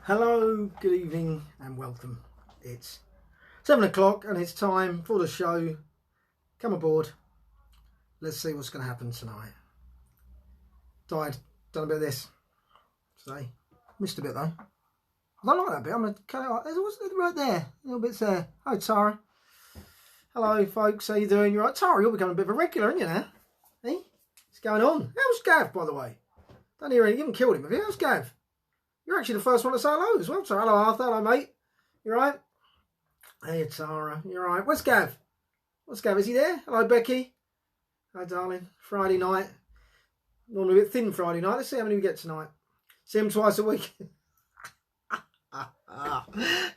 Hello, good evening and welcome. It's 7 o'clock and it's time for the show. Come aboard. Let's see what's going to happen tonight. Done a bit of this today. Missed a bit though. I don't like that bit. I'm going to cut it off. There's right there. Little bits there. Hi Tara. Hello folks, how you doing? You're right. Tara, you're becoming a bit of a regular, aren't you now? Hey? What's going on? How's Gav, by the way? Don't hear anything. You haven't killed him, have you? How's Gav? You're actually the first one to say hello as well. So hello Arthur, hello mate. You right? Hey Tara, you right? Where's Gav? What's Gav? Is he there? Hello Becky. Hi darling. Friday night. Normally a bit thin Friday night. Let's see how many we get tonight. See him twice a week.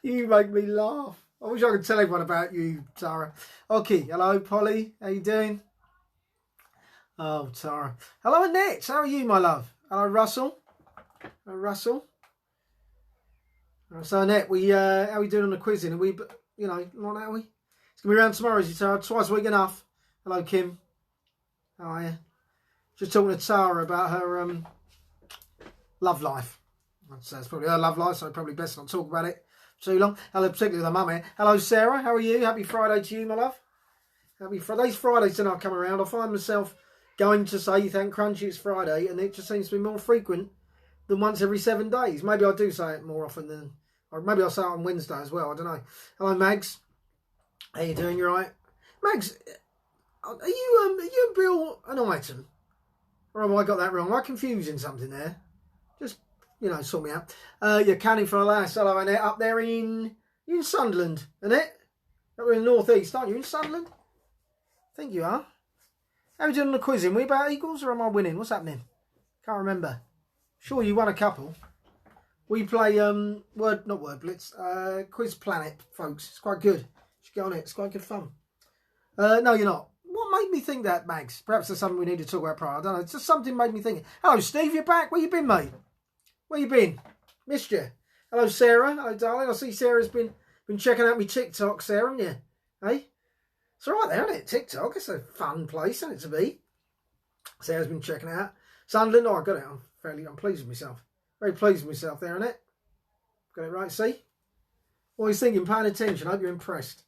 You make me laugh. I wish I could tell everyone about you, Tara. Okay, hello Polly. How you doing? Oh Tara. Hello Annette. How are you, my love? Hello Russell. Hello Russell. So Annette, how are we doing on the quizzing? Are we, like that, are we? It's going to be around tomorrow, is it, Tara? Twice a week enough. Hello, Kim. How are you? Just talking to Tara about her love life. I'd say it's probably her love life, so probably best not talk about it too long. Hello, particularly the mum here. Hello, Sarah. How are you? Happy Friday to you, my love. Happy Friday. These Fridays tonight come around. I find myself going to say, thank Crunchy it's Friday, and it just seems to be more frequent than once every 7 days. Maybe I do say it more often than, or maybe I'll say it on Wednesday as well. I don't know. Hello, Mags. How you doing? You right? Mags, are you a bill an item? Or have I got that wrong? Am I confusing something there? Just, sort me out. You're canning for a lass. Hello, Annette. Up there you're in Sunderland, Annette? Up in the northeast, aren't you? In Sunderland? I think you are. How are you doing on the quizzing? We about equals or am I winning? What's happening? Can't remember. Sure, you won a couple. We play not Word Blitz, Quiz Planet, folks. It's quite good. You should go on it. It's quite good fun. No, you're not. What made me think that, Mags? Perhaps there's something we need to talk about prior. I don't know. It's just something made me think. Hello, Steve. You're back. Where you been, mate? Where you been? Missed you. Hello, Sarah. Hello, darling. I see Sarah's been checking out my TikTok, Sarah, haven't you? Hey? It's all right there, isn't it? TikTok. It's a fun place, isn't it, to be? Sarah's been checking it out. Sunderland. Oh, I got it. I'm pleased with myself. Very pleased with myself there, innit? Got it right, see? What are you thinking? Paying attention. I hope you're impressed.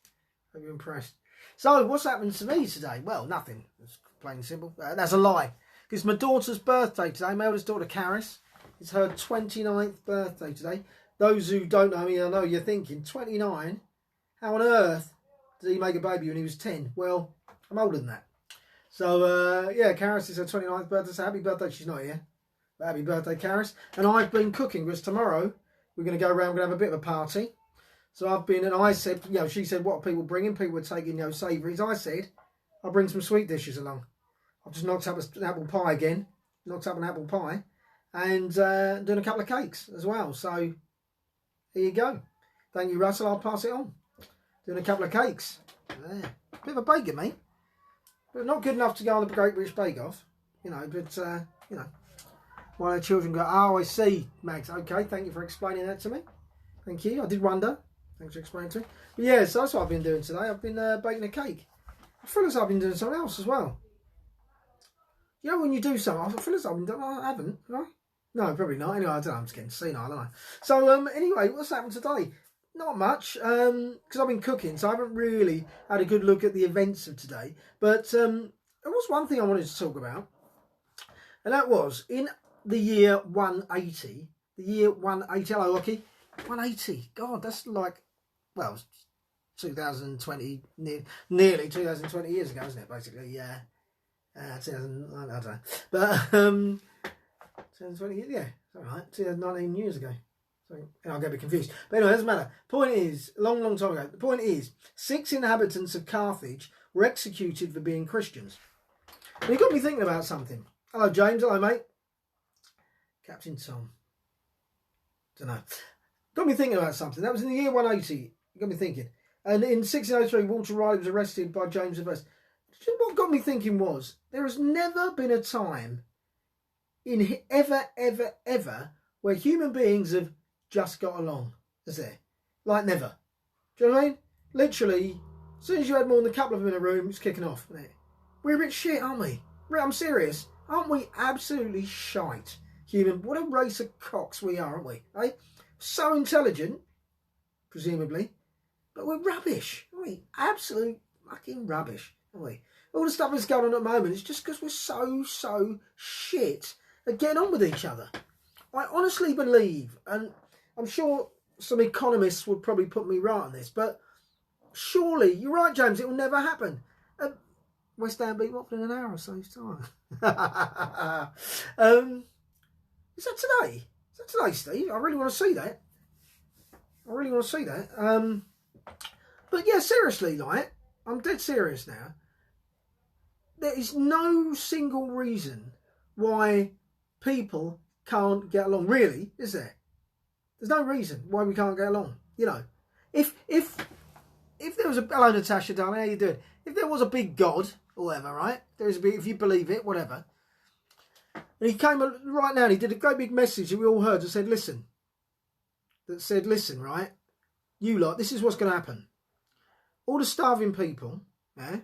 So, what's happened to me today? Well, nothing. It's plain and simple. That's a lie. Because my daughter's birthday today, my eldest daughter, Karis, it's her 29th birthday today. Those who don't know me, I know you're thinking, 29? How on earth did he make a baby when he was 10? Well, I'm older than that. So, yeah, Karis is her 29th birthday, so happy birthday. She's not here. Happy birthday, Karis. And I've been cooking because tomorrow we're going to go around, we're going to have a bit of a party. So I've been, and I said, she said, what are people bringing? People were taking, savouries. I said, I'll bring some sweet dishes along. I've just knocked up an apple pie again. And doing a couple of cakes as well. So here you go. Thank you, Russell. I'll pass it on. Doing a couple of cakes. Yeah. Bit of a baker, mate. But not good enough to go on the Great British Bake Off. While our children go, oh, I see, Max. Okay, thank you for explaining that to me. Thank you. I did wonder. Thanks for explaining to me. But yeah, so that's what I've been doing today. I've been baking a cake. I feel as I've been doing something else as well. When you do something, I feel as I haven't, have I? No, probably not. Anyway, I don't know. I'm just getting senile, aren't I? So, anyway, what's happened today? Not much, because I've been cooking, so I haven't really had a good look at the events of today. But there was one thing I wanted to talk about, and that was in the year 180. Hello, Rocky. 180. God, that's like, 2020, nearly 2020 years ago, isn't it? Basically, yeah. 2000, I don't know. But 2020 years, yeah, something like 2019 years ago. So, and I'll get a bit confused. But anyway, it doesn't matter. Point is, long time ago, the point is, 6 inhabitants of Carthage were executed for being Christians. And it got me thinking about something. Hello, James. Hello, mate. Captain Tom. Don't know. Got me thinking about something. That was in the year 180. Got me thinking. And in 1603, Walter Raleigh was arrested by James I. What got me thinking was, there has never been a time in ever where human beings have just got along. Is there? Like never. Do you know what I mean? Literally, as soon as you had more than a couple of them in a room, it's kicking off. Isn't it? We're a bit shit, aren't we? I'm serious. Aren't we absolutely shite? What a race of cocks we are, aren't we? Eh? so intelligent, presumably, but we're rubbish, aren't we? Absolute fucking rubbish, aren't we? All the stuff that's going on at the moment is just because we're so shit at getting on with each other. I honestly believe, and I'm sure some economists would probably put me right on this, but surely, you're right, James, it will never happen. West Ham beat Watford in an hour or so's time. Is that today? Is that today, Steve? I really want to see that. But yeah, seriously, like, I'm dead serious now. There is no single reason why people can't get along, really, is there? There's no reason why we can't get along. You know, if there was a, hello Natasha, darling, how you doing? If there was a big God or whatever, right? There's a big, if you believe it, whatever. And he came right now and he did a great big message that we all heard that said, listen, right? You lot, this is what's going to happen. All the starving people, yeah,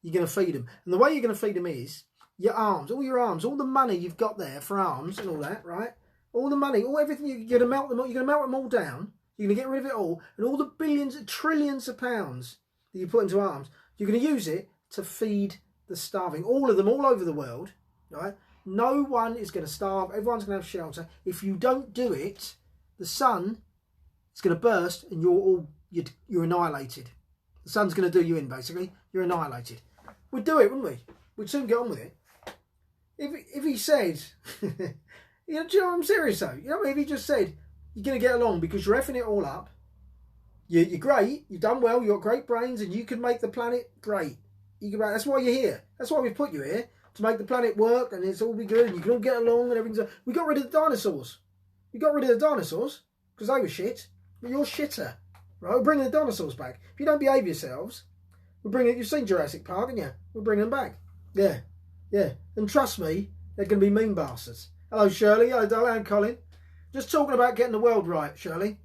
you're going to feed them. And the way you're going to feed them is your arms, all the money you've got there for arms and all that, right? All the money, all everything, you're going to melt them all, you're going to melt them all down. You're going to get rid of it all. And all the billions, trillions of pounds that you put into arms, you're going to use it to feed the starving. All of them, all over the world, right? No one is going to starve. Everyone's going to have shelter. If you don't do it, the sun is going to burst and you're annihilated. The sun's going to do you in, basically. You're annihilated. We'd do it, wouldn't we? We'd soon get on with it. If he said, you know, do you know, I'm serious though. You know, if he just said, you're going to get along because you're effing it all up. You're great. You've done well. You've got great brains and you can make the planet great. That's why you're here. That's why we've put you here. To make the planet work and it's all be good and you can all get along and everything's... We got rid of the dinosaurs. We got rid of the dinosaurs because they were shit. But you're shitter. Right? We're bringing the dinosaurs back. If you don't behave yourselves, we're bringing... You've seen Jurassic Park, haven't you? We're bringing them back. Yeah. Yeah. And trust me, they're going to be mean bastards. Hello, Shirley. Hello, Dale and Colin. Just talking about getting the world right, Shirley.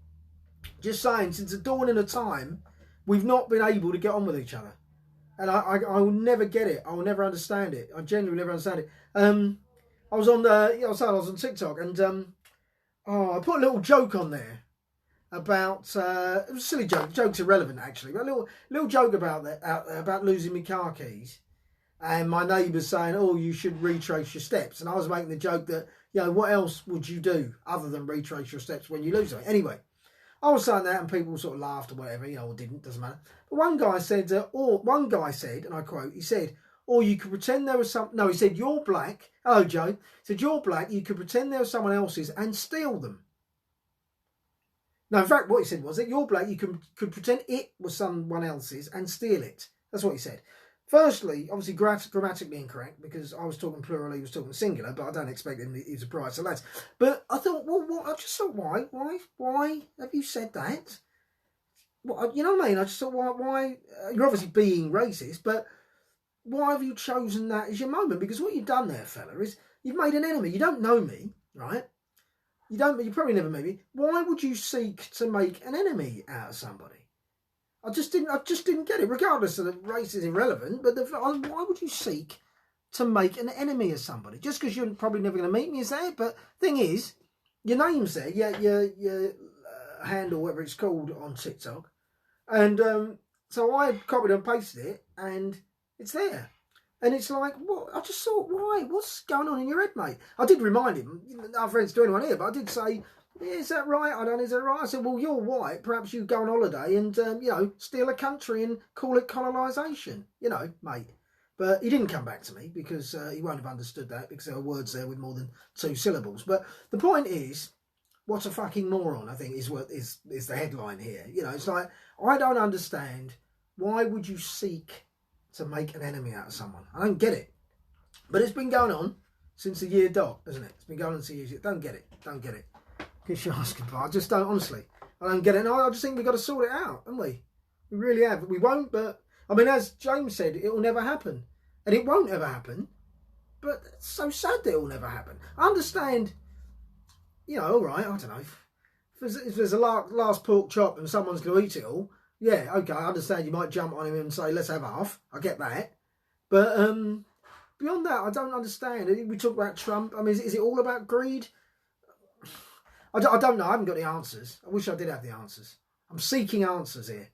Just saying, since the dawning of time, we've not been able to get on with each other. And I will never get it. I will never understand it. I genuinely never understand it. I was on TikTok and I put a little joke on there about it was a silly joke. The joke's irrelevant actually, but a little joke about that about losing my car keys. And my neighbour's saying, "Oh, you should retrace your steps." And I was making the joke that, you know, what else would you do other than retrace your steps when you lose them? Anyway, I was saying that and people sort of laughed or whatever, you know, or didn't, doesn't matter. But one guy said, and I quote, he said, or you could pretend there was some, no, he said, you're black. Hello, Joe. He said, you're black. You could pretend there was someone else's and steal them. No, in fact, what he said was that you're black. You could pretend it was someone else's and steal it. That's what he said. Firstly, obviously grammatically incorrect because I was talking plural, he was talking singular, but I don't expect him to use a prior, so lads. But I thought, well, what? I just thought, why have you said that? Well, you know what I mean? I just thought, why? You're obviously being racist, but why have you chosen that as your moment? Because what you've done there, fella, is you've made an enemy. You don't know me, right? You probably never met me. Why would you seek to make an enemy out of somebody? I just didn't get it. Regardless of the race is irrelevant, but why would you seek to make an enemy of somebody? Just because you're probably never going to meet me is there. But thing is, your name's there, your handle, whatever it's called on TikTok, and so I copied and pasted it, and it's there. And it's like, what? I just thought, why? What's going on in your head, mate? I did remind him, no offence to anyone here, but I did say, yeah, is that right? I don't know, is that right? I said, well, you're white. Perhaps you go on holiday and, you know, steal a country and call it colonisation, you know, mate. But he didn't come back to me because he won't have understood that because there are words there with more than 2 syllables. But the point is, what a fucking moron, I think, is what is the headline here. You know, it's like, I don't understand. Why would you seek to make an enemy out of someone? I don't get it. But it's been going on since the year dot, hasn't it? It's been going on since the year. Don't get it. Because you're asking for, I just don't, honestly. I don't get it. No, I just think we've got to sort it out, haven't we? We really have. We won't, but, I mean, as James said, it will never happen. And it won't ever happen. But it's so sad that it will never happen. I understand, you know, all right, I don't know. If there's a last pork chop and someone's going to eat it all, yeah, okay, I understand you might jump on him and say, let's have half. I get that. But beyond that, I don't understand. We talk about Trump. I mean, is it all about greed? I don't know. I haven't got the answers. I wish I did have the answers. I'm seeking answers here.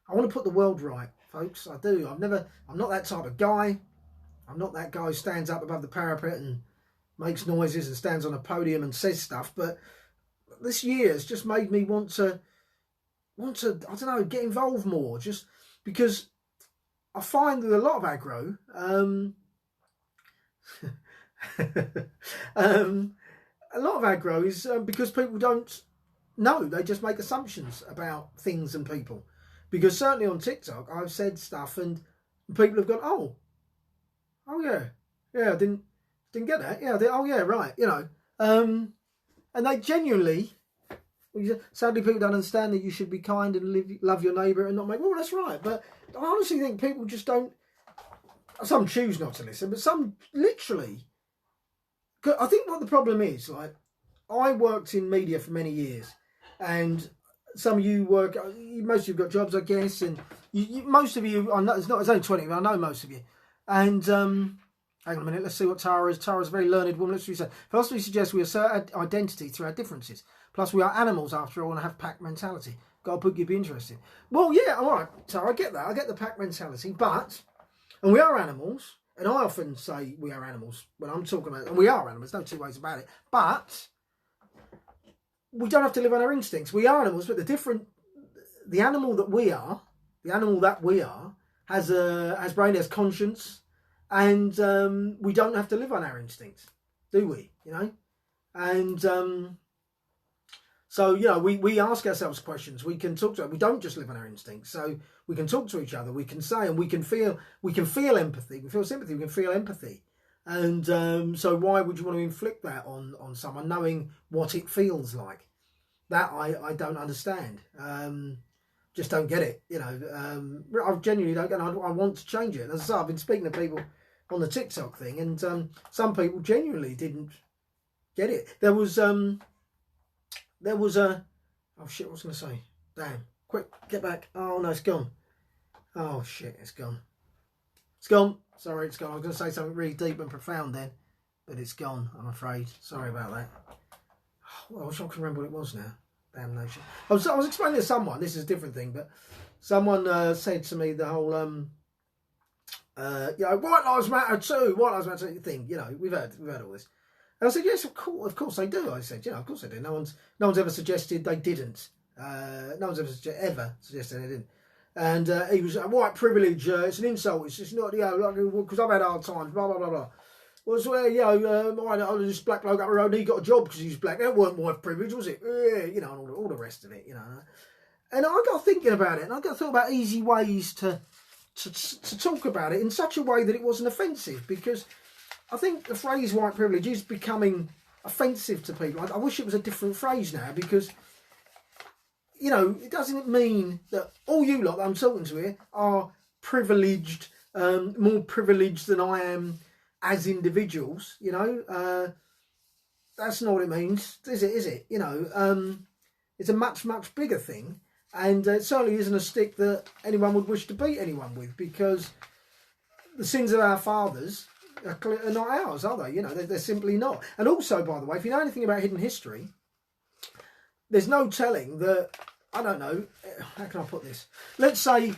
I want to put the world right, folks. I do. I'm not that type of guy. I'm not that guy who stands up above the parapet and makes noises and stands on a podium and says stuff. But this year has just made me want to, I don't know, get involved more. Just because I find that a lot of aggro, a lot of aggro is because people don't know. They just make assumptions about things and people. Because certainly on TikTok, I've said stuff and people have gone, oh yeah, I didn't get that. Yeah, oh yeah, right, you know. And they genuinely, sadly, people don't understand that you should be kind and love your neighbour and not make. Well, that's right, but I honestly think people just don't. Some choose not to listen, but some literally. I think what the problem is, like, I worked in media for many years, and some of you work. Most of you've got jobs, I guess, and most of you. I know it's only 20, but I know most of you. And hang on a minute, let's see what Tara is. Tara's a very learned woman. Let's say philosophy suggests we assert identity through our differences. Plus, we are animals after all and have pack mentality. Got a book you'd be interested in. Well, yeah, all right, Tara, I get that. I get the pack mentality, and we are animals. And I often say we are animals when I'm talking about, and we are animals, no two ways about it. But we don't have to live on our instincts. We are animals, but the animal that we are, has brain, has conscience, and we don't have to live on our instincts, do we? You know, and so you know, we ask ourselves questions. We can talk to. We don't just live on our instincts. So we can talk to each other. We can say, and we can feel empathy. We feel sympathy. We can feel empathy. And so why would you want to inflict that on someone, knowing what it feels like? That I don't understand. Just don't get it. You know, I genuinely don't get it. I want to change it. As I say, I've been speaking to people on the TikTok thing, and some people genuinely didn't get it. There was a. Oh shit! What was I going to say? Damn! Quick, get back! Oh no, it's gone. Oh shit! It's gone. It's gone. Sorry, it's gone. I was going to say something really deep and profound then, but it's gone. I'm afraid. Sorry about that. Well, I wish I could remember what it was now. Damnation. I was explaining to someone. This is a different thing, but someone said to me the whole you know, White Lives Matter too. White Lives Matter thing. You know, we've heard all this. And I said, yes, of course they do. I said, you know, of course they do. No one's ever suggested they didn't. No one's ever suggested they didn't. And he was white privilege. It's an insult. It's just not, you know, like, because I've had hard times. Blah blah blah blah. Well, so, you know, this black bloke up the road, he got a job because he was black. That weren't white privilege, was it? You know, and all the rest of it. You know. And I got thinking about it, and I got thought about easy ways to talk about it in such a way that it wasn't offensive, because I think the phrase white privilege is becoming offensive to people. I wish it was a different phrase now, because, you know, it doesn't mean that all you lot that I'm talking to here are privileged, more privileged than I am as individuals, you know. That's not what it means, is it? You know, it's a much, much bigger thing. And it certainly isn't a stick that anyone would wish to beat anyone with, because the sins of our fathers are not ours, are they? You know, they're simply not. And also, by the way, if you know anything about hidden history, there's no telling that, I don't know, how can I put this? Let's say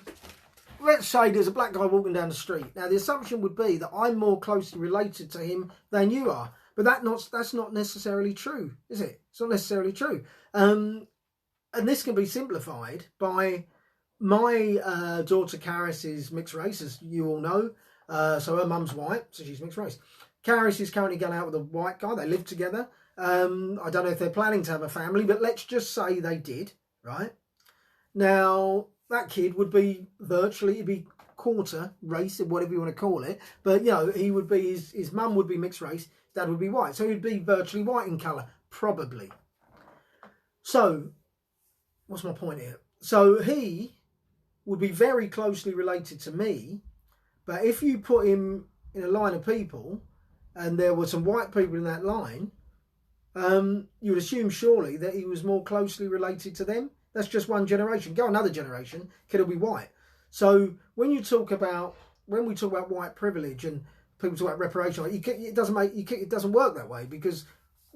there's a black guy walking down the street. Now, the assumption would be that I'm more closely related to him than you are. But that's not necessarily true, is it? It's not necessarily true. And this can be simplified by my daughter Caris is mixed race, as you all know. So her mum's white, so she's mixed race. Caris is currently going out with a white guy. They live together. I don't know if they're planning to have a family, but let's just say they did, right? Now, that kid would be he'd be quarter race, or whatever you want to call it. But, you know, he would be, his mum would be mixed race, dad would be white. So he'd be virtually white in colour, probably. So, what's my point here? So he would be very closely related to me, but if you put him in a line of people and there were some white people in that line, you would assume surely that he was more closely related to them. That's just one generation. Go another generation, kid will be white. So when we talk about white privilege and people talk about reparation, it doesn't work that way, because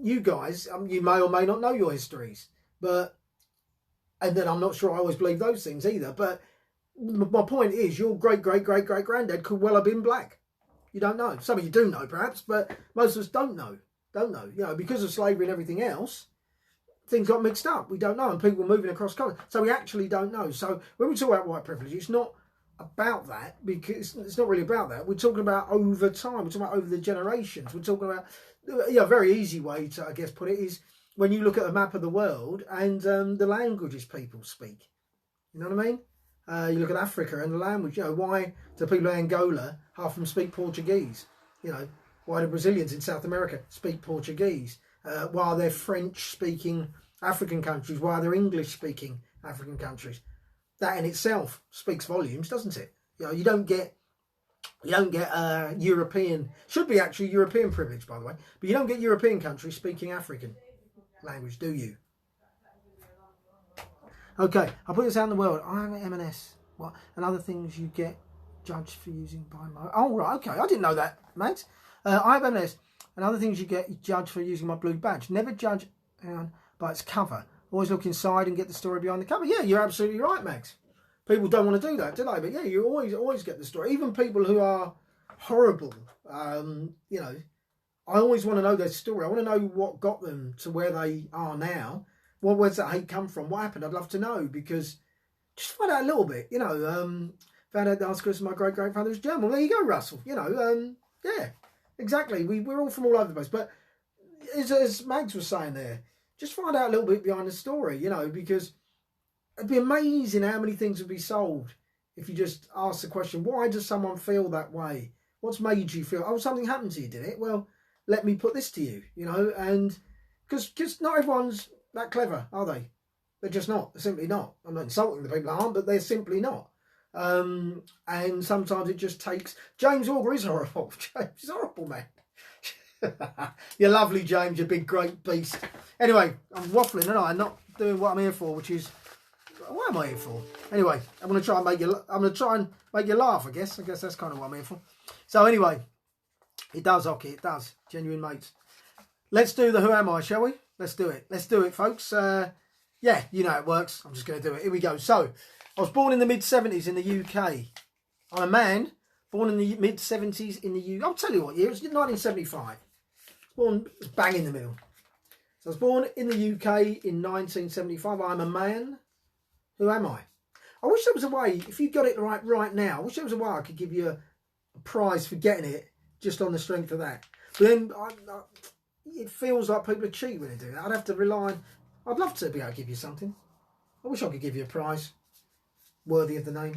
you guys, you may or may not know your histories, and then I'm not sure I always believe those things either, but my point is your great-great-great-great-granddad could well have been black. You don't know. Some of you do know, perhaps, but most of us don't know. Don't know. You know, because of slavery and everything else, things got mixed up. We don't know, and people were moving across country. So we actually don't know. So when we talk about white privilege, it's not about that, because it's not really about that. We're talking about over time. We're talking about over the generations. We're talking about, a very easy way to, I guess, put it is when you look at a map of the world and the languages people speak. You know what I mean? You look at Africa and the language. You know, why do people in Angola, half of them speak Portuguese? You know, why do Brazilians in South America speak Portuguese? Why are there French-speaking African countries? Why are there English-speaking African countries? That in itself speaks volumes, doesn't it? You know, you don't get European, should be actually European privilege, by the way, but you don't get European countries speaking African language, do you? Okay, I'll put this out in the world. I have an M&S. What? And other things you get judged for using by my... Oh, right, okay. I didn't know that, mate. I have M&S. And other things you get judged for using my blue badge. Never judge by its cover. Always look inside and get the story behind the cover. Yeah, you're absolutely right, Max. People don't want to do that, do they? But yeah, you always get the story. Even people who are horrible, you know, I always want to know their story. I want to know what got them to where they are now. Where's that hate come from? What happened? I'd love to know, because just find out a little bit. You know, found out that Hans Christian, my great-grandfather, was German. Well, there you go, Russell. You know, yeah, exactly. We're all from all over the place. But as Mags was saying there, just find out a little bit behind the story, you know, because it'd be amazing how many things would be solved if you just ask the question, why does someone feel that way? What's made you feel, oh, something happened to you, did it? Well, let me put this to you, you know, and because not everyone's that clever, are they? They're just not. They're simply not. I'm not insulting the people that aren't, but they're simply not. And sometimes it just takes... James Auger is horrible. James is horrible, man. You're lovely, James, you big great beast. Anyway, I'm waffling, and I'm not doing what I'm here for, which is... What am I here for? Anyway, I'm going to try and make you laugh, I guess. I guess that's kind of what I'm here for. So anyway, it does, Ocky, it does. Genuine mates. Let's do the Who Am I, shall we? Let's do it. Let's do it, folks. Yeah, you know how it works. I'm just going to do it. Here we go. So, I was born in the mid-70s in the UK. I'm a man born in the mid-70s in the UK. I'll tell you what year. It was 1975. Born bang in the middle. So, I was born in the UK in 1975. I'm a man. Who am I? I wish there was a way, if you got it right now, I wish there was a way I could give you a prize for getting it just on the strength of that. But then... it feels like people are cheap when they do that. I'd have to rely on... I'd love to be able to give you something. I wish I could give you a prize worthy of the name.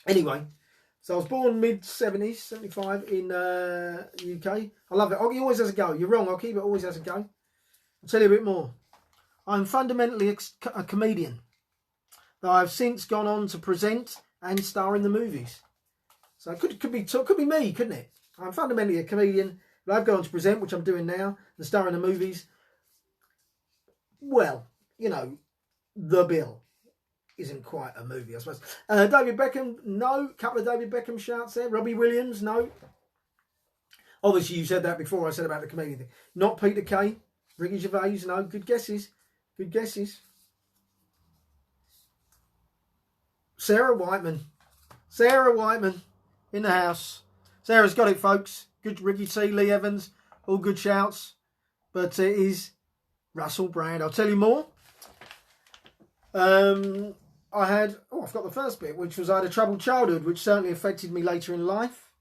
Anyway, so I was born mid-70s, 75 in the UK. I love it. Ocky always has a go. You're wrong, Ocky, but always has a go. I'll tell you a bit more. I'm fundamentally a comedian, though I've since gone on to present and star in the movies. So it could be me, couldn't it? I'm fundamentally a comedian, but I've gone on to present, which I'm doing now, and star in the movies. Well, you know, The Bill isn't quite a movie, I suppose. David Beckham, no. Couple of David Beckham shouts there. Robbie Williams, no. Obviously, you said that before I said about the comedian thing. Not Peter Kay. Ricky Gervais, no. Good guesses. Good guesses. Sarah Whiteman. Sarah Whiteman in the house. Sarah's got it, folks. Good Ricky T, Lee Evans, all good shouts. But it is Russell Brand. I'll tell you more. I've got the first bit, which was I had a troubled childhood, which certainly affected me later in life.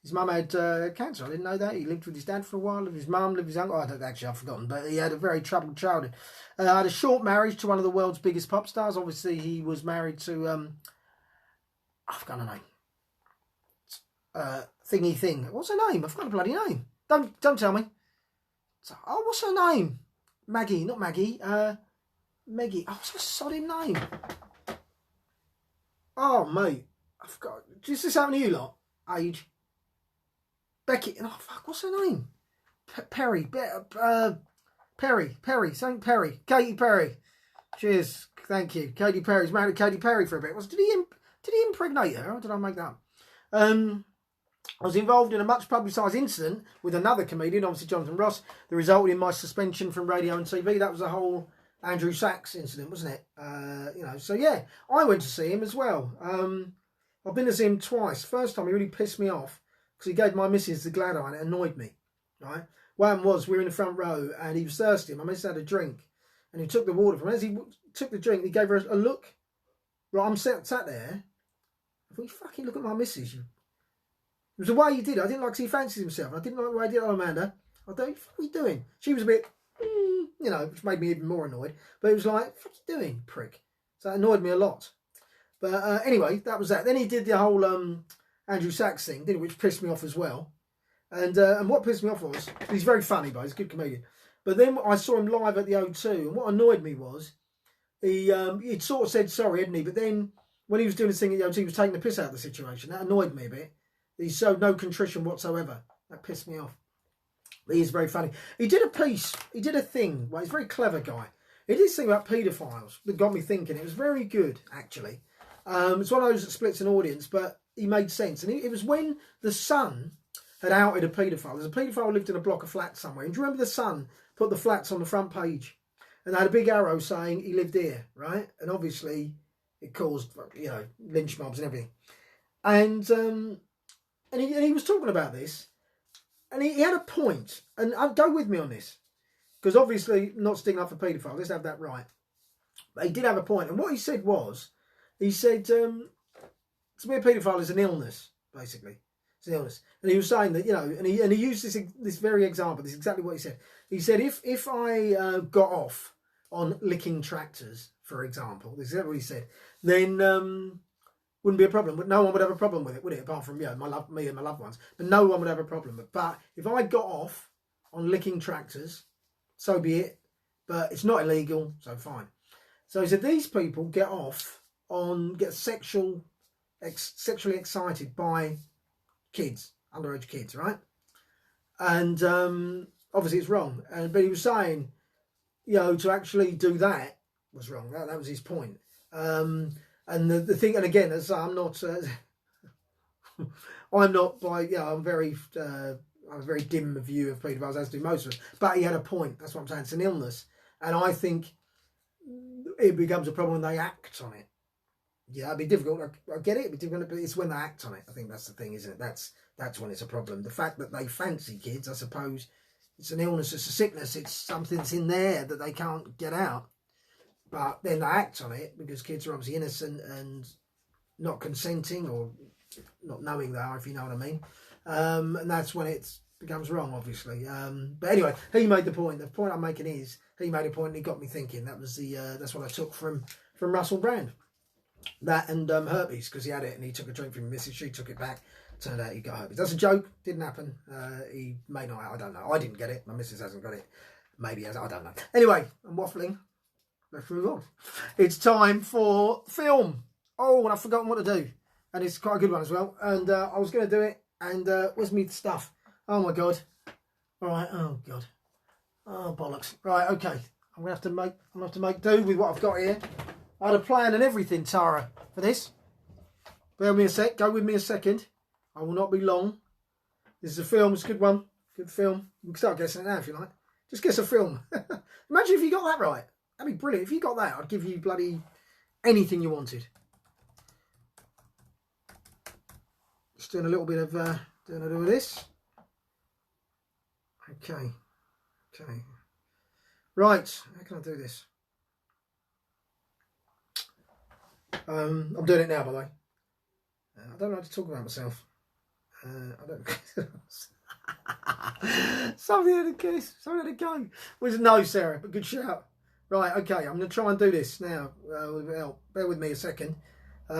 His mum had cancer. I didn't know that. He lived with his dad for a while, lived with his mum, lived with his uncle. I've forgotten, but he had a very troubled childhood. I had a short marriage to one of the world's biggest pop stars. Obviously, he was married to, I've forgotten her name. Thingy Thing. What's her name? I've forgotten the bloody name. Don't tell me. Oh, what's her name? Maggie, not Maggie. Meggie. Oh, what's her sodding name? Oh, mate. I forgot. Does this happen to you lot? Age. Becky. Oh, fuck. What's her name? Perry. Perry. St. Perry. Katy Perry. Cheers. Thank you. Katy Perry's married to Katy Perry for a bit. Did he impregnate her, or did I make that up? I was involved in a much publicised incident with another comedian, obviously Jonathan Ross, that resulted in my suspension from radio and TV. That was the whole Andrew Sachs incident, wasn't it? So yeah, I went to see him as well. I've been to see him twice. First time he really pissed me off because he gave my missus the glad eye and it annoyed me, right? What happened was we were in the front row and he was thirsty. My missus had a drink and he took the water from her. As he took the drink, he gave her a look. Right, I'm sat there. I thought, you fucking look at my missus, you. It was the way he did it. I didn't like to see he fancied himself. I didn't like the way he did it, Amanda. I don't, what are you doing? She was a bit, which made me even more annoyed. But it was like, what are you doing, prick? So that annoyed me a lot. But anyway, that was that. Then he did the whole Andrew Sachs thing, did it, which pissed me off as well. And what pissed me off was, he's very funny, but he's a good comedian. But then I saw him live at the O2, and what annoyed me was, he'd sort of said sorry, hadn't he? But then when he was doing his thing at the O2, he was taking the piss out of the situation. That annoyed me a bit. He showed no contrition whatsoever. That pissed me off. But he's very funny. He did a piece, he did a thing. Well, he's a very clever guy. He did this thing about paedophiles that got me thinking. It was very good, actually. It's one of those that splits an audience, but he made sense. And it was when the Sun had outed a paedophile. There's a paedophile who lived in a block of flats somewhere. And do you remember the Sun put the flats on the front page? And they had a big arrow saying he lived here, right? And obviously it caused, lynch mobs and everything. And he was talking about this, and he had a point. And go with me on this, because obviously not sticking up for paedophiles. Let's have that right. But he did have a point, and what he said was, he said to be a paedophile is an illness, basically. It's an illness, and he was saying that and he used this very example. This is exactly what he said. He said if I got off on licking tractors, for example, this is exactly what he said, then wouldn't be a problem. But no one would have a problem with it, would it? Apart from me and my loved ones. But no one would have a problem with it. But if I got off on licking tractors, so be it. But it's not illegal, so fine. So he said these people get sexually excited by kids, underage kids, right? And obviously it's wrong. But he was saying, to actually do that was wrong. That was his point. And the thing, and again, as I'm not, I'm very, I have a very dim view of paedophiles, as do most of us. But he had a point. That's what I'm saying. It's an illness, and I think it becomes a problem when they act on it. Yeah, it'd be difficult. I get it. It'd be difficult, but it's when they act on it. I think that's the thing, isn't it? That's when it's a problem. The fact that they fancy kids, I suppose, it's an illness. It's a sickness. It's something that's in there that they can't get out. But then they act on it because kids are obviously innocent and not consenting or not knowing they are, if you know what I mean. And that's when it becomes wrong, obviously. But anyway, he made the point. The point I'm making is he made a point and he got me thinking. That was that's what I took from Russell Brand. That and herpes, because he had it and he took a drink from Mrs. She took it back. Turned out he got herpes. That's a joke. Didn't happen. He may not. I don't know. I didn't get it. My missus hasn't got it. Maybe he has. I don't know. Anyway, I'm waffling. Let's move on. It's time for film. Oh, and I've forgotten what to do. And it's quite a good one as well. And I was going to do it. And where's me stuff? Oh, my God. All right. Oh, God. Oh, bollocks. Right, okay. I'm going to have to make do with what I've got here. I had a plan and everything, Tara, for this. Bear with me a sec. Go with me a second. I will not be long. This is a film. It's a good one. Good film. You can start guessing it now if you like. Just guess a film. Imagine if you got that right. That'd be brilliant. If you got that, I'd give you bloody anything you wanted. Just doing a little bit of this. Okay. Right. How can I do this? I'm doing it now, by the way. I don't like to talk about myself. I don't. Something had a go. No, Sarah, but good shout. Right, okay, I'm going to try and do this now. Bear with me a second. Okay,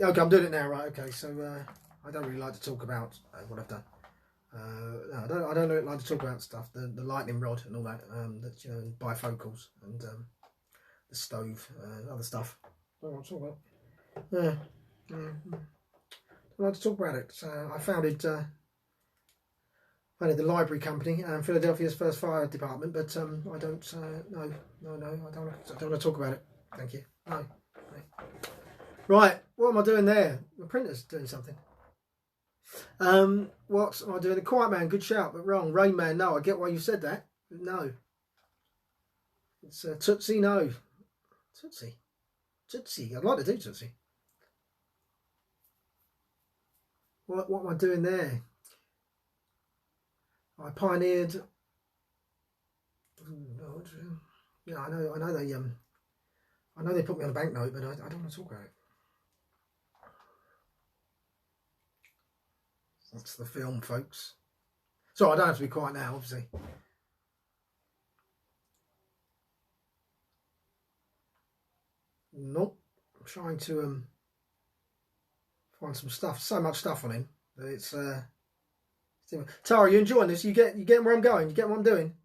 I'm doing it now, right, okay, so I don't really like to talk about what I've done. No, I don't like to talk about stuff, the lightning rod and all that, bifocals and the stove, other stuff. I don't want to talk about. I don't like to talk about it. So I founded the library company and Philadelphia's first fire department, but I don't. No, I don't want to talk about it. Thank you. No. Right, what am I doing there? My printer's doing something. What am I doing? The Quiet Man, good shout, but wrong. Rain Man, no. I get why you said that. No. It's Tootsie, no. Tootsie. Tootsie. I'd like to do Tootsie. What am I doing there? I pioneered. Yeah, I know they put me on a banknote, but I don't want to talk about it. That's the film, folks. So I don't have to be quiet now, obviously. Nope. I'm trying to find some stuff. So much stuff on him that it's Tara, you enjoying this? You getting where I'm going? You get what I'm doing?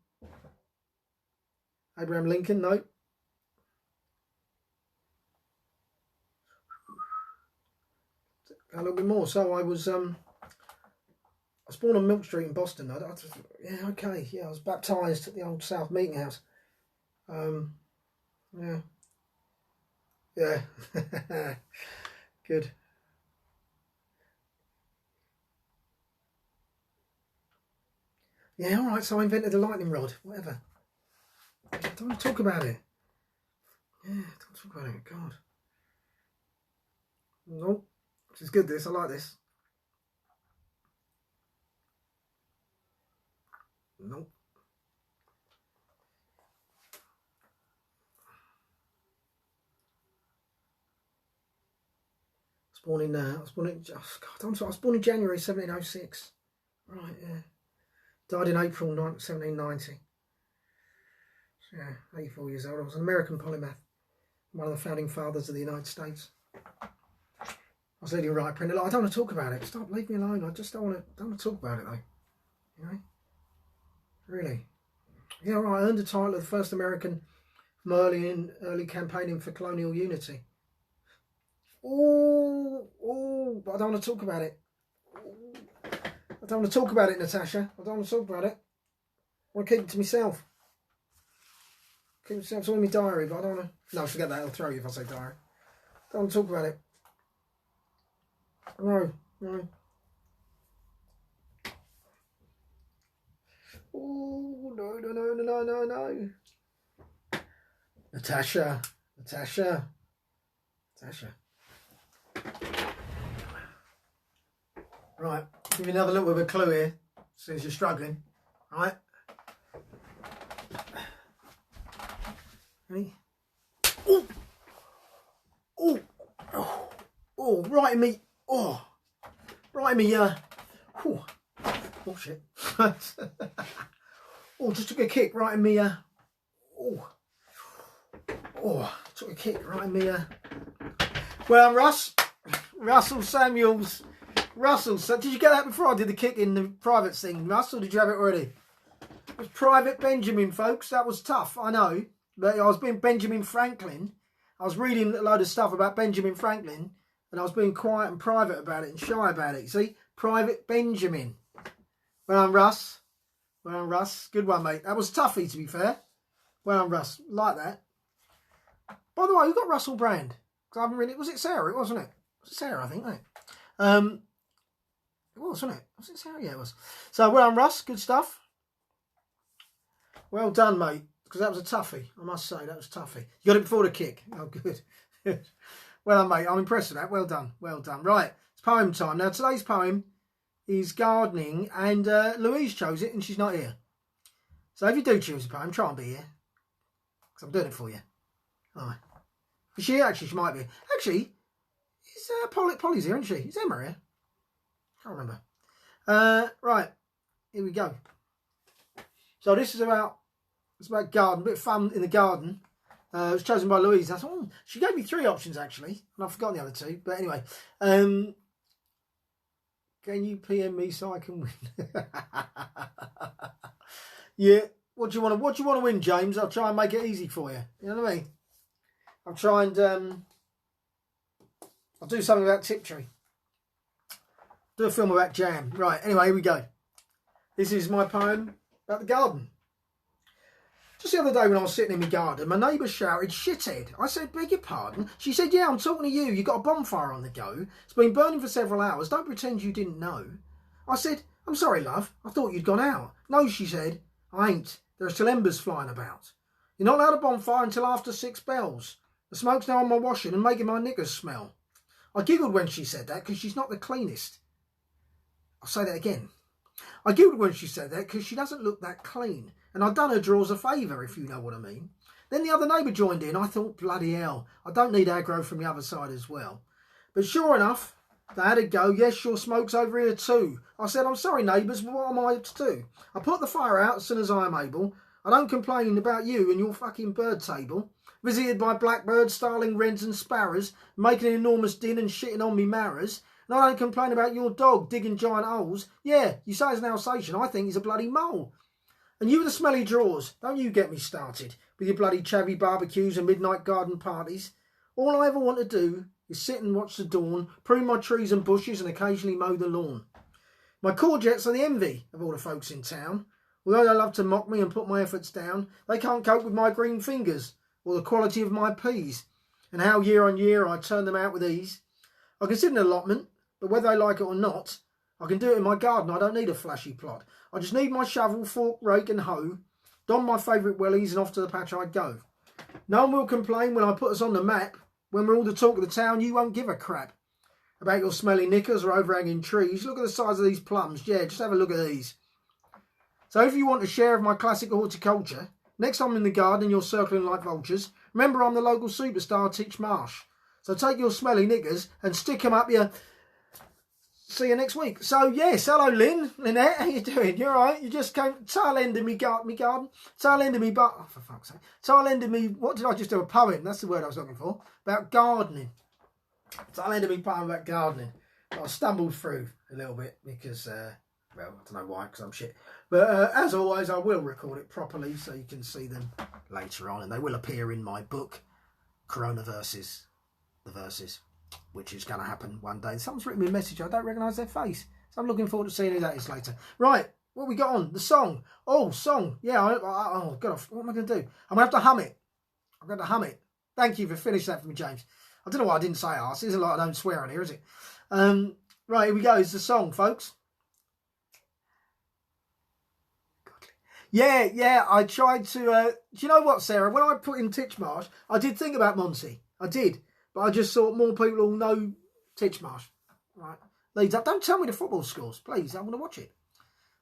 Abraham Lincoln, no. A little bit more. So I was born on Milk Street in Boston. Yeah, okay. Yeah, I was baptised at the old South Meeting House. Yeah. Yeah. Good. Yeah, all right. So I invented the lightning rod. Whatever. Don't talk about it. Yeah, don't talk about it. God. Nope. This is good, this. I like this. Nope. I was born in January 1706. Right, yeah. Died in April 1790. So, yeah, 84 years old. I was an American polymath. One of the founding fathers of the United States. I was leading right print. I don't want to talk about it. Stop, leave me alone. I just don't want to talk about it though. You know? Really. Yeah, right. I earned the title of the first American from early campaigning for colonial unity. Oh, but I don't want to talk about it. I don't want to talk about it, Natasha. I don't want to talk about it. I want to keep it to myself. Keep it to myself. It's all in my diary, but I don't want to. No, forget that. I'll throw you if I say diary. I don't want to talk about it. No. Oh, no. Natasha. Right, give you another little bit of a clue here, since you're struggling. Right? Ready? Right in me. Right in me. Oh shit. Just took a kick right in me. Took a kick right in me. Well, Russell Samuels. Russell, so did you get that before I did the kick in the private thing, Russell? Did you have it already? It was Private Benjamin, folks. That was tough, I know. But I was being Benjamin Franklin. I was reading a load of stuff about Benjamin Franklin, and I was being quiet and private about it and shy about it. See? Private Benjamin. Well done, Russ. Good one, mate. That was toughy, to be fair. Well done, Russ. Like that. By the way, who got Russell Brand? Because I haven't really... Was it Sarah? It wasn't it? Was it Sarah, I think, wasn't it? It was, wasn't it? Was it Sarah? Yeah, it was. So, well done, Russ. Good stuff. Well done, mate. Because that was a toughie. I must say, that was toughie. You got it before the kick. Oh, good. Well done, mate. I'm impressed with that. Well done. Right, it's poem time. Now, today's poem is gardening, and Louise chose it, and she's not here. So, if you do choose a poem, try and be here. Because I'm doing it for you. All right. Is she? Actually, she might be. Actually, is Polly's here, isn't she? Is Emma here? Can't remember. Right, here we go. So this is about garden, a bit of fun in the garden. It was chosen by Louise. I thought, she gave me 3 options actually, and I've forgotten the other 2. But anyway, can you PM me so I can win? Yeah. What do you want to win, James? I'll try and make it easy for you. You know what I mean? I'll try and I'll do something about Tiptree. Do a film about jam. Right, anyway, here we go. This is my poem about the garden. Just the other day when I was sitting in my garden, my neighbour shouted, "Shithead." I said, "Beg your pardon?" She said, "Yeah, I'm talking to you. You've got a bonfire on the go. It's been burning for several hours. Don't pretend you didn't know." I said, "I'm sorry, love. I thought you'd gone out." "No," she said, "I ain't. There are still embers flying about. You're not allowed a bonfire until after 6 bells. The smoke's now on my washing and making my knickers smell." I giggled when she said that because she's not the cleanest. I'll say that again. I giggled when she said that because she doesn't look that clean. And I'd done her drawers a favour, if you know what I mean. Then the other neighbour joined in. I thought, bloody hell, I don't need aggro from the other side as well. But sure enough, they had a go. "Yes, your smoke's over here too." I said, "I'm sorry, neighbours, but what am I to do? I put the fire out as soon as I am able. I don't complain about you and your fucking bird table. Visited by blackbirds, starling, wrens and sparrows, making an enormous din and shitting on me marrows. And I don't complain about your dog digging giant holes. Yeah, you say it's an Alsatian, I think he's a bloody mole. And you with the smelly drawers, don't you get me started with your bloody chavvy barbecues and midnight garden parties. All I ever want to do is sit and watch the dawn, prune my trees and bushes and occasionally mow the lawn. My courgettes are the envy of all the folks in town. Although they love to mock me and put my efforts down, they can't cope with my green fingers or the quality of my peas, and how year on year I turn them out with ease. I consider an allotment, but whether they like it or not, I can do it in my garden. I don't need a flashy plot. I just need my shovel, fork, rake and hoe, don my favourite wellies and off to the patch I go. No one will complain when I put us on the map. When we're all the talk of the town, you won't give a crap about your smelly knickers or overhanging trees. Look at the size of these plums. Yeah, just have a look at these. So if you want a share of my classic horticulture, next time in the garden you're circling like vultures, remember I'm the local superstar Titchmarsh. So take your smelly knickers and stick them up your... See you next week. So, yes, hello, Lynette, how you doing? You all right? You just came tail end of me garden, tail end of me, but, oh, for fuck's sake, tail end of me, what did I just do? A poem, that's the word I was looking for, about gardening. Tail end of me poem about gardening. I stumbled through a little bit because, well, I don't know why, because I'm shit. But as always, I will record it properly so you can see them later on, and they will appear in my book, Coronaverses, the verses, which is going to happen one day. Someone's written me a message. I don't recognise their face. So I'm looking forward to seeing who that is later. Right, what we got on? The song. Oh, song. Yeah, oh, God, what am I going to do? I'm going to have to hum it. I'm going to hum it. Thank you for finishing that for me, James. I don't know why I didn't say arse. There's a lot I don't swear on here, is it? Right, here we go. It's the song, folks. Yeah, I tried to... do you know what, Sarah? When I put in Titchmarsh, I did think about Monty. I did. But I just thought more people will know Titchmarsh. Right. Leads up. Don't tell me the football scores, please. I want to watch it.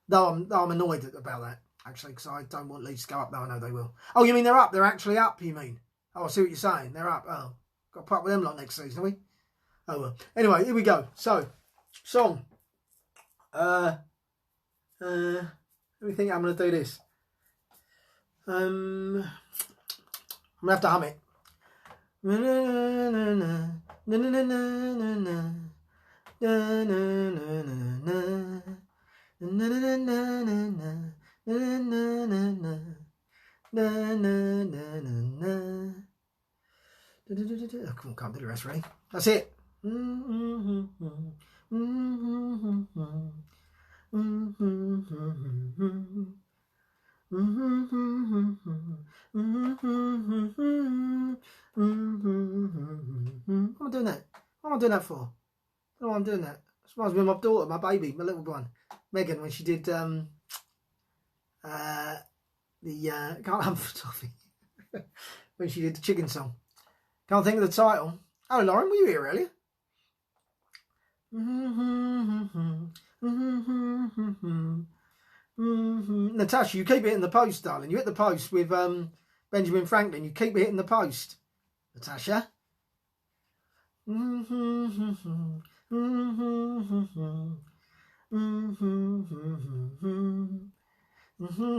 Though I'm annoyed about that, actually, because I don't want Leeds to go up. No, I know they will. Oh, you mean they're up? They're actually up, you mean? Oh, I see what you're saying. They're up. Oh, got to put up with them lot next season, have we? Oh, well. Anyway, here we go. So, song. Let me think I'm going to do this. I'm going to have to hum it. Come on, can't do the rest, ready? That's it. What am I doing that? What am I doing that for? What am I doing that? It reminds me of my daughter, my baby, my little one, Megan, when she did the can't have toffee. When she did the chicken song. Can't think of the title. Oh, Lauren, were you here earlier? Natasha, you keep hitting the post, darling. You hit the post with Benjamin Franklin. You keep hitting the post, Natasha.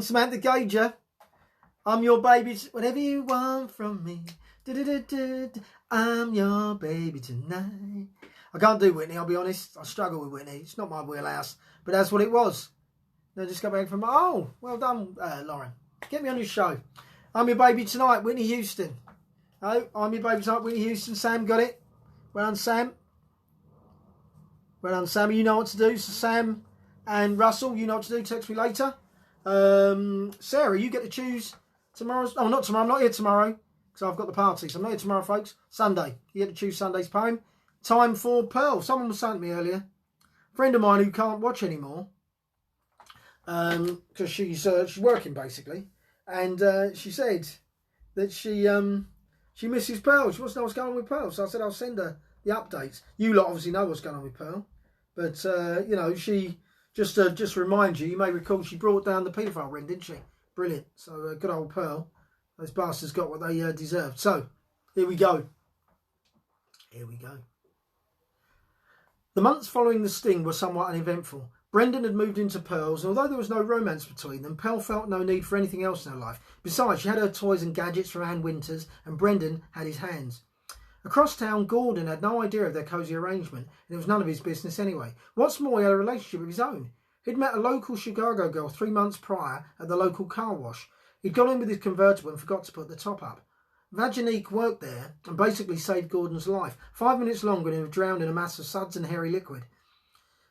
Samantha Gager, I'm your baby. Whatever you want from me. I'm your baby tonight. I can't do Whitney, I'll be honest. I struggle with Whitney. It's not my wheelhouse. But that's what it was. I just got back from... Oh, well done, Lauren. Get me on your show. I'm your baby tonight, Whitney Houston. Oh, I'm your baby tonight, Whitney Houston. Sam got it. Well done, Sam. Well done, Sam. You know what to do. So Sam and Russell, you know what to do. Text me later. Sarah, you get to choose Tomorrow's... Oh, not tomorrow. I'm not here tomorrow because I've got the party. So I'm not here tomorrow, folks. Sunday. You get to choose Sunday's poem. Time for Pearl. Someone was saying to me earlier. A friend of mine who can't watch anymore because she's working, basically. And she said that she misses Pearl. She wants to know what's going on with Pearl. So I said I'll send her the updates. You lot obviously know what's going on with Pearl. But, you know, she... Just to remind you, you may recall she brought down the paedophile ring, didn't she? Brilliant. So, good old Pearl. Those bastards got what they deserved. So, here we go. Here we go. The months following the sting were somewhat uneventful. Brendan had moved into Pearl's, and although there was no romance between them, Pearl felt no need for anything else in her life. Besides, she had her toys and gadgets from Anne Winters, and Brendan had his hands. Across town, Gordon had no idea of their cosy arrangement, and it was none of his business anyway. What's more, he had a relationship of his own. He'd met a local Chicago girl 3 months prior at the local car wash. He'd gone in with his convertible and forgot to put the top up. Vaginique worked there and basically saved Gordon's life. 5 minutes longer and he was drowned in a mass of suds and hairy liquid.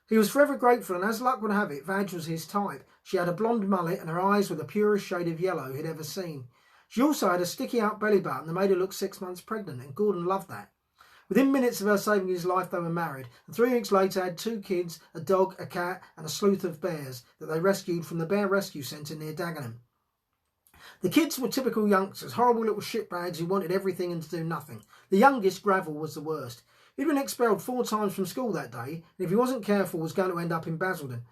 He was forever grateful, and as luck would have it, Vag was his type. She had a blonde mullet and her eyes were the purest shade of yellow he'd ever seen. She also had a sticky out belly button that made her look 6 months pregnant, and Gordon loved that. Within minutes of her saving his life, they were married, and 3 weeks later had 2 kids, a dog, a cat, and a sleuth of bears that they rescued from the Bear Rescue Centre near Dagenham. The kids were typical youngsters, horrible little shitbags who wanted everything and to do nothing. The youngest, Gravel, was the worst. He'd been expelled 4 times from school that day, and if he wasn't careful was going to end up in Basildon.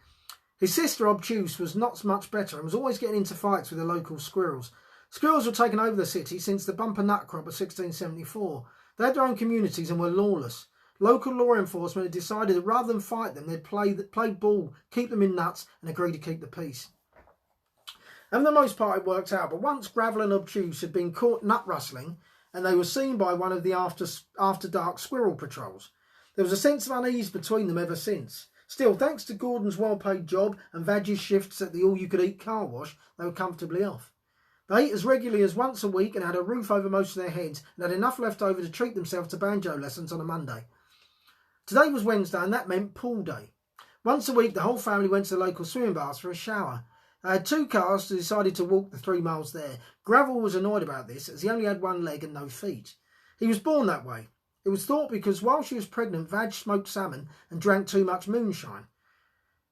His sister, Obtuse, was not much better and was always getting into fights with the local squirrels. Squirrels were taken over the city since the bumper nut crop of 1674. They had their own communities and were lawless. Local law enforcement had decided that rather than fight them, they'd play ball, keep them in nuts, and agree to keep the peace. And for the most part it worked out, but once Gravel and Obtuse had been caught nut rustling, and they were seen by one of the after dark squirrel patrols. There was a sense of unease between them ever since. Still, thanks to Gordon's well-paid job and Vag's shifts at the all-you-could-eat car wash, they were comfortably off. They ate as regularly as once a week and had a roof over most of their heads and had enough left over to treat themselves to banjo lessons on a Monday. Today was Wednesday and that meant pool day. Once a week the whole family went to the local swimming baths for a shower. They had 2 cars so decided to walk the 3 miles there. Gravel was annoyed about this as he only had 1 leg and no feet. He was born that way. It was thought because while she was pregnant, Vag smoked salmon and drank too much moonshine.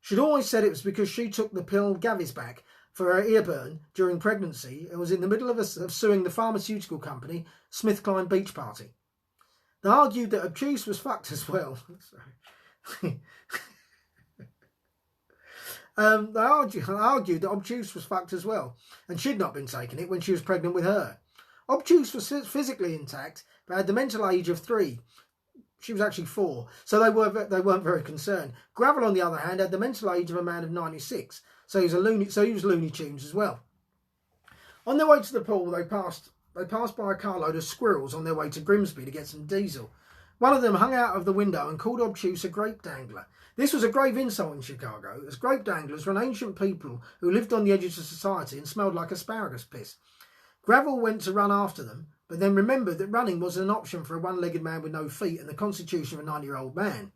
She'd always said it was because she took the pill Gavisback for her earburn during pregnancy and was in the middle of suing the pharmaceutical company SmithKline Beach Party. They argued that Obtuse was fucked as well. They argued that Obtuse was fucked as well and she'd not been taking it when she was pregnant with her. Obtuse was physically intact but had the mental age of 3. She was actually 4, so they weren't very concerned. Gravel, on the other hand, had the mental age of a man of 96. So he was Looney Tunes as well. On their way to the pool, they passed by a carload of squirrels on their way to Grimsby to get some diesel. One of them hung out of the window and called Obtuse a grape dangler. This was a grave insult in Chicago, as grape danglers were an ancient people who lived on the edges of society and smelled like asparagus piss. Gravel went to run after them, but then remembered that running wasn't an option for a 1-legged man with no feet and the constitution of a 90-year-old man.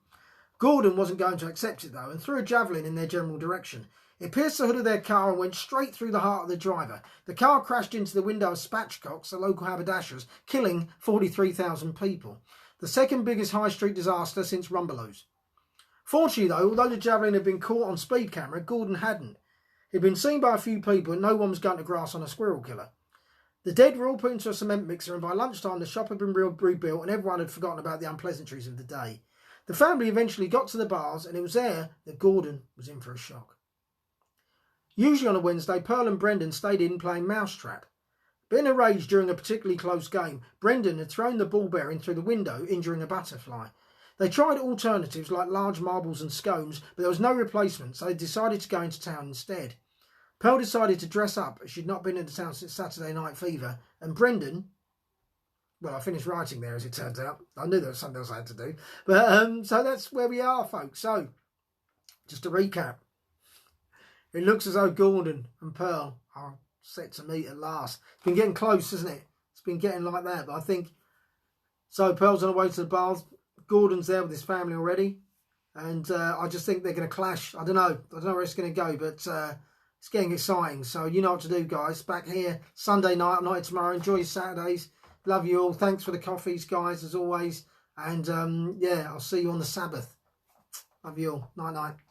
Gordon wasn't going to accept it though and threw a javelin in their general direction. It pierced the hood of their car and went straight through the heart of the driver. The car crashed into the window of Spatchcocks, the local haberdashers, killing 43,000 people. The second biggest high street disaster since Rumbelows. Fortunately though, although the javelin had been caught on speed camera, Gordon hadn't. He'd been seen by a few people and no one was going to grass on a squirrel killer. The dead were all put into a cement mixer and by lunchtime the shop had been rebuilt and everyone had forgotten about the unpleasantries of the day. The family eventually got to the bars and it was there that Gordon was in for a shock. Usually on a Wednesday, Pearl and Brendan stayed in playing mousetrap. But in a rage during a particularly close game, Brendan had thrown the ball bearing through the window, injuring a butterfly. They tried alternatives like large marbles and scones, but there was no replacement, so they decided to go into town instead. Pearl decided to dress up as she'd not been into town since Saturday Night Fever, and Brendan, well, I finished writing there as it turns out. I knew there was something else I had to do. But so that's where we are, folks. So, just to recap, it looks as though Gordon and Pearl are set to meet at last. It's been getting close, hasn't it? It's been getting like that. But I think, so Pearl's on her way to the bars. Gordon's there with his family already. And I just think they're going to clash. I don't know where it's going to go, but it's getting exciting. So you know what to do, guys. Back here Sunday night. I'm not here tomorrow. Enjoy your Saturdays. Love you all. Thanks for the coffees, guys, as always. And yeah, I'll see you on the Sabbath. Love you all. Night night.